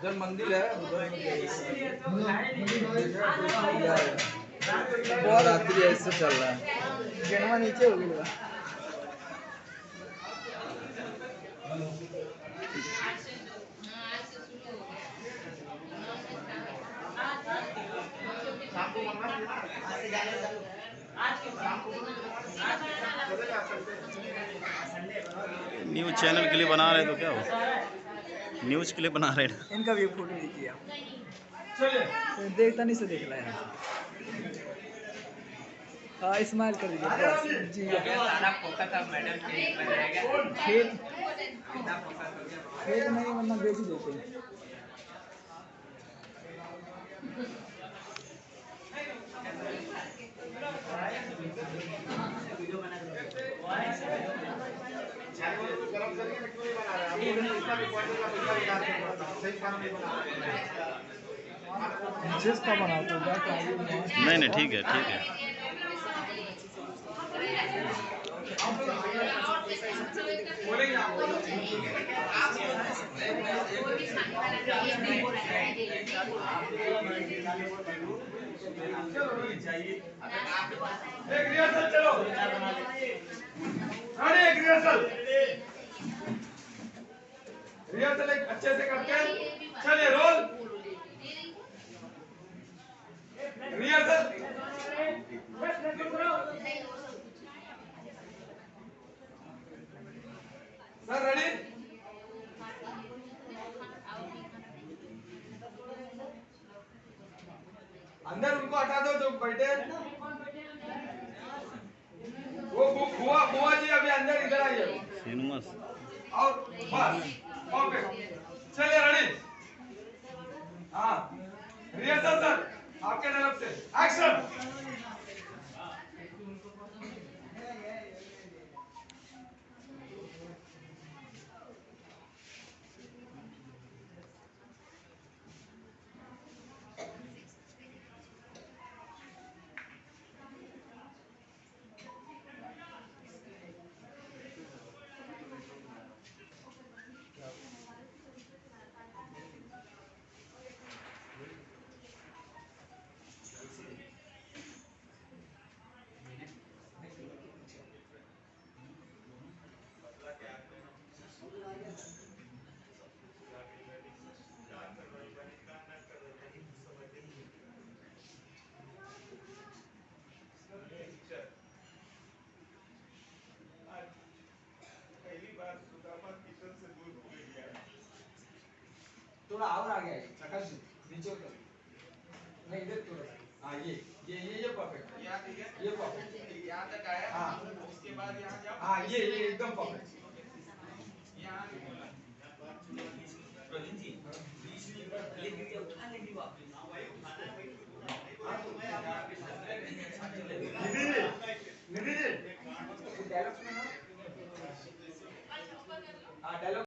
उधर मंदिर है, उधर बहुत रात्रि ऐसे चल रहा है। गेटवा नीचे हो गया। न्यूज़ चैनल के लिए बना रहे तो क्या हो, न्यूज़ के लिए बना रहे हैं। इनका भी फोटो लीजिए आप। देखता नहीं से देख रहा है। हाँ इस्माइल कर दीजिए बस जी। खेत खेत नहीं वरना बेच ही देते हैं। जिसका बनाते हो नहीं नहीं ठीक है ठीक है। एक रिहर्सल चलो, एक रिहर्सल रिहर्सल एक अच्छे से करते हैं। चलिए रोल रिहर्सल। Sir ready? अंदर उनको हटा दो जो बैठे। वो बुआ बुआ जी अभी अंदर इधर आइए और बस ओके। चलिए रेडी? हाँ रिहर्सल सर आपके तरफ से एक्शन। थोड़ा और आगे आइए, प्रकाश जी नीचे उतर नहीं इधर थोड़ा। हाँ ये परफेक्ट, ये परफेक्ट यहाँ तक आया। हाँ उसके बाद यहाँ जाओ। हाँ ये एकदम परफेक्ट।